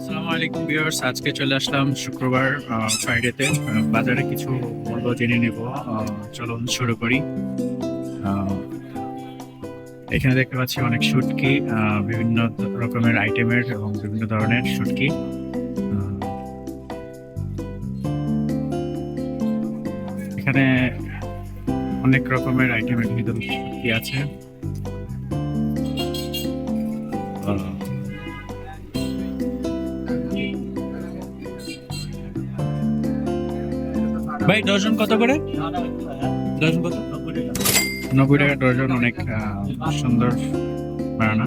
আসসালামু আলাইকুম ভিউয়ার্স, আজকে চলে আসলাম শুক্রবার ফ্রাইডেতে বাজারে কিছু মূল্য জেনে নেব। চলুন শুরু করি। আহ, এখানে দেখতে পাচ্ছি অনেক শুটকি, বিভিন্ন রকমের আইটেমের এবং বিভিন্ন ধরনের শুটকি। আহ, এখানে অনেক রকমের আইটেমের ভিতরে শুটকি আছে। আহ, ভাই ডজন কত করে? ডজন কত? 90 টাকা ডজন। অনেক সুন্দর বানানা।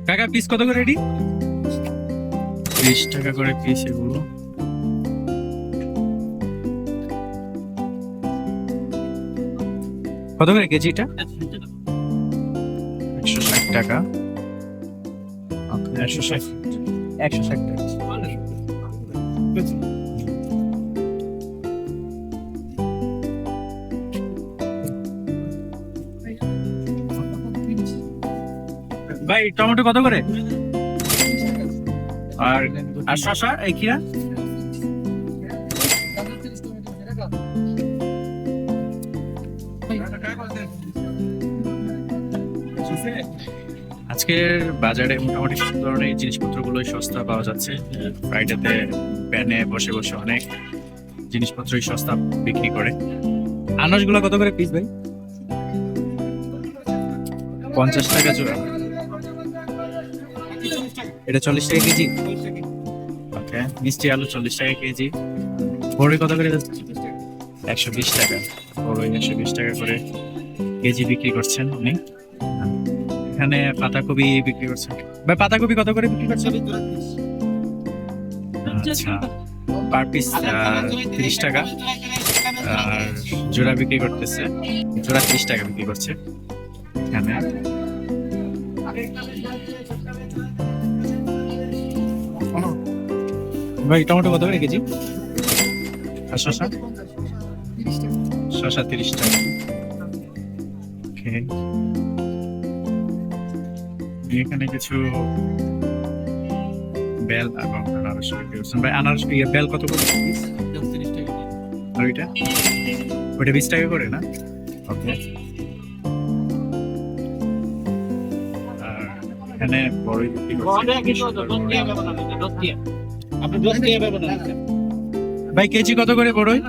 কাকা পিস কত করে এটি? 30 টাকা করে পিস এগুলো। কত করে কেজি এটা? 160 টাকা। 160, 160 টাকা। ভাই টমেটো কত করে? আর আর শসা এই খিরা? আজকের বাজারে মোটামুটি সব ধরনের জিনিসপত্রগুলোই সস্তা পাওয়া যাচ্ছে। ফ্রাইডেতে প্যানে বসে বসে অনেক জিনিসপত্রই সস্তা বিক্রি করে। আনাজগুলো কত করে পিস ভাই? 50 টাকা জোড়া। এটা 40 টাকা কেজি। ওকে, মিষ্টি আলু 40 টাকা কেজি। বড়ই কত করে যাচ্ছে? 120 টাকা। বড়ই 120 টাকা করে কেজি বিক্রি করছেন উনি। এখানে পাতাকপি বিক্রি করছেন। ভাই পাতাকপি কত করে বিক্রি করছেন? আচ্ছা, পার পিস 30 টাকা। আর জোড়া বিক্রি করতেছে, জোড়া 30 টাকা বিক্রি করছে এখানে। ভাই টমেটো কত করে কেজি? আর শসা? শসা 30 টাকা। ওকে, এখানে কিছু বেল এবং আনারস বিক্রি করছেন। ভাই আনারস বেল কত করে পিস? 30 টাকা। আর ওইটা? ওইটা 20 টাকা করে না? ওকে। আর এখানে বড়ই বিক্রি করছে। ভাই কেজি কত করে বড়ই?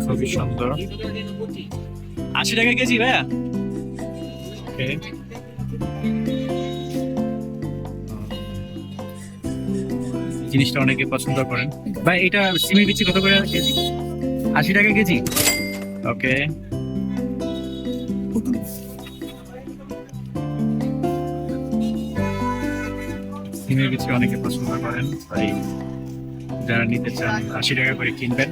খুবই সুন্দর। 80 টাকা কেজি ভাইয়া। ওকে। জিনিসটা অনেকে পছন্দ করেন। ভাই এটা সিমের বিচি কত করে কেজি? 80 টাকা কেজি। ওকে। সিমের বিচি অনেকে পছন্দ করেন, তাই যারা নিতে চান 80 টাকা করে কিনবেন।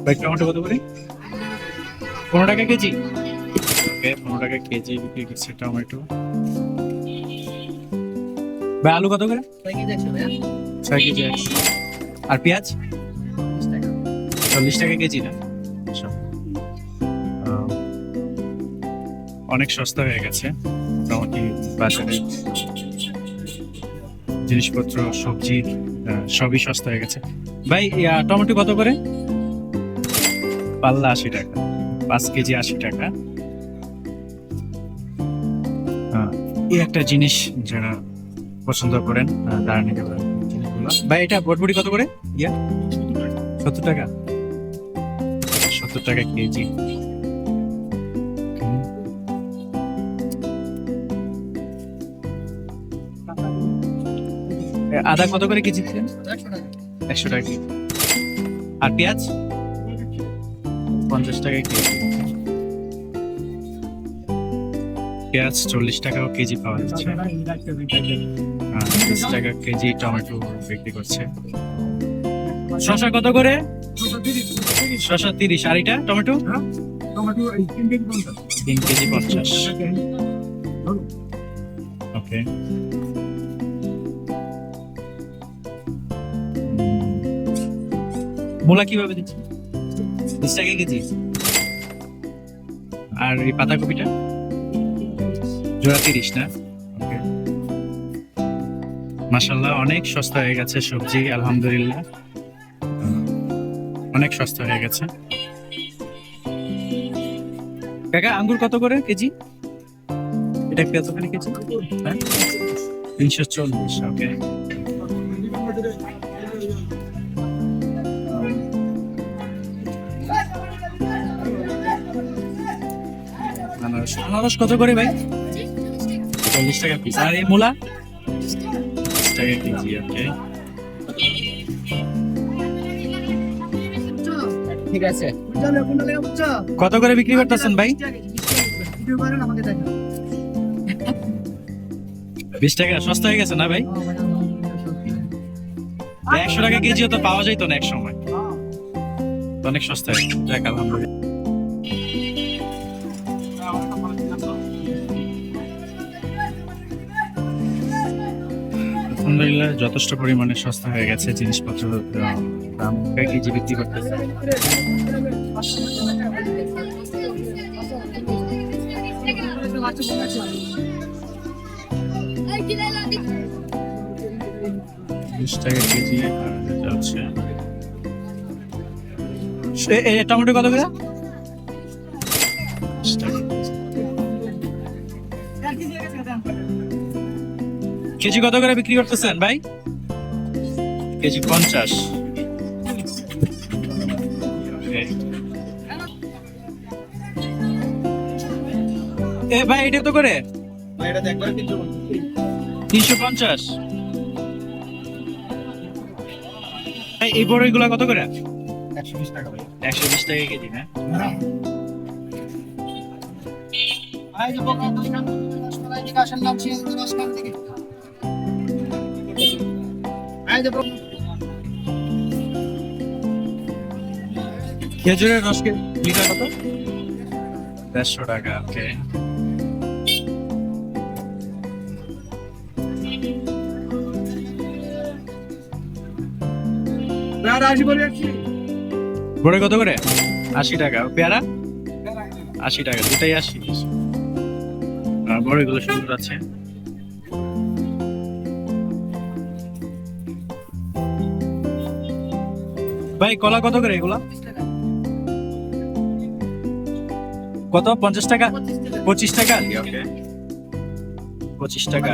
ভাই টমেটো কত করে? 15 টাকা কেজি। ওকে, 15 টাকা কেজি বিক্রি করছে টমেটো। ভাই আলু কত করে? 6 কেজি 100। আর পেঁয়াজ? 40 টাকা কেজি না? আচ্ছা। অনেক সস্তা হয়ে গেছে মোটামুটি বাজারে। জিনিসপত্র, সবজি সবই সস্তা হয়ে গেছে। ভাই টমেটো কত করে? পাল্লা 80 টাকা। 5 কেজি 80 টাকা। এই একটা জিনিস যারা পছন্দ করেন তারা নিতে পারেন জিনিসগুলো। ভাই এটা বটবটি কত করে? 70 টাকা। 70 টাকা কেজি। আদা কত করে কেজি দিচ্ছেন? 100 টাকা কেজি। আর পেঁয়াজ? 50 টাকা কেজি। পেঁয়াজ 40 টাকাও কেজি পাওয়া যাচ্ছে। 30 টাকা কেজি টমেটো বিক্রি করছে। শসা কত করে? শসা 30। আর এটা টমেটো? 3 কেজি 50। ওকে। মূলা কিভাবে দিচ্ছি? 20 টাকা কেজি। আর এই পাতাকপিটা জোড়া 30 না? ওকে, মাশাআল্লাহ অনেক সস্তা হয়ে গেছে সবজি, আলহামদুলিল্লাহ অনেক সস্তা হয়ে গেছে। কাকা আঙ্গুর কত করে কেজি? এটা কত করে কেজি? হ্যাঁ 340। ওকে, আনারস আনারস কত করে ভাই? 40 টাকা পিস। আর এই মূলা 20 টাকা কেজি। ওকে, ঠিক আছে। কত করে বিক্রি করতেছেন ভাই? 20 টাকা সস্তা হয়ে গেছে না ভাই? 100 টাকা কেজিও তো পাওয়া যাইতো না এক সময়, তো অনেক সস্তা হয়ে গেছে। যাক আলহামদুলিল্লাহ। আলহামদুলিল্লাহ যথেষ্ট পরিমাণে সস্তা হয়ে গেছে জিনিসপত্র, দাম কয় কেজি বিক্রি করতেছে। বিশ টাকা কেজি। আর যেটা হচ্ছে টমেটো কত করে? 20 টাকা কেজি। কেজি কত করে বিক্রি করতেছেন ভাই? কেজি 50। এ ভাই এটা তো করে 350। এই বড় এগুলা কত করে? 120 টাকা। 120 টাকা কেজি না? খেজুরের রস লিটার কত? 150 টাকা। ওকে, বড় কত করে? 80 টাকা। পেয়ারা 80 টাকা, দুটাই 80। বড় এগুলো সুন্দর আছে। ভাই কলা কত করে এগুলা? কত? 50 টাকা? 25 টাকা। ওকে, 25 টাকা।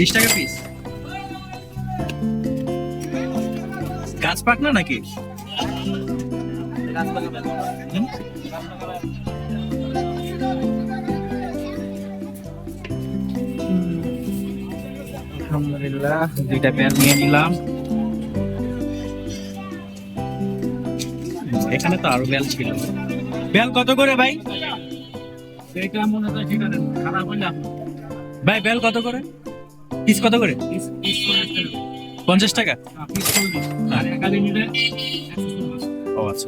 বিশ টাকা পিস। গাছ পাক না নাকি? আলহামদুলিল্লাহ দুইটা পেয়ার নিয়ে নিলাম। এখানে তো আরো বেল ছিল। বেল কত করে ভাই? ভাই বেল কত করে? পিস কত করে? 50 টাকা। ও আচ্ছা,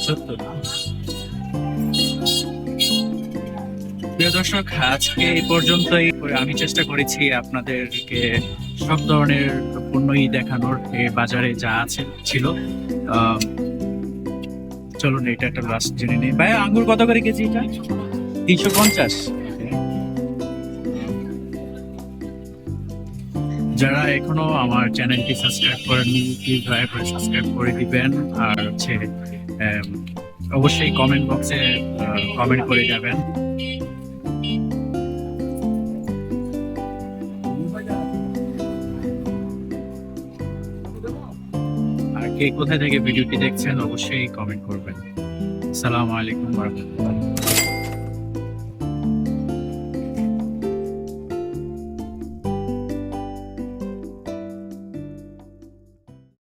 70। প্রিয় দর্শক, আজকে এই পর্যন্তই। আমি চেষ্টা করেছি আপনাদেরকে সব ধরনের পণ্যই দেখানোর, বাজারে যা আছে ছিল। চলুন এটা একটা লাস্ট জেনে নিই। ভাই আঙ্গুর কত করে কেজি? এটা 350। যারা এখনো আমার চ্যানেলটি সাবস্ক্রাইব করেননি প্লিজ দয়া করে সাবস্ক্রাইব করে দিবেন। আর হচ্ছে অবশ্যই কমেন্ট বক্সে কমেন্ট করে যাবেন। আর কে কোথায় থেকে ভিডিওটি দেখছেন অবশ্যই কমেন্ট করবেন। আসসালামু আলাইকুম ওয়া রাহমাতুল্লাহ।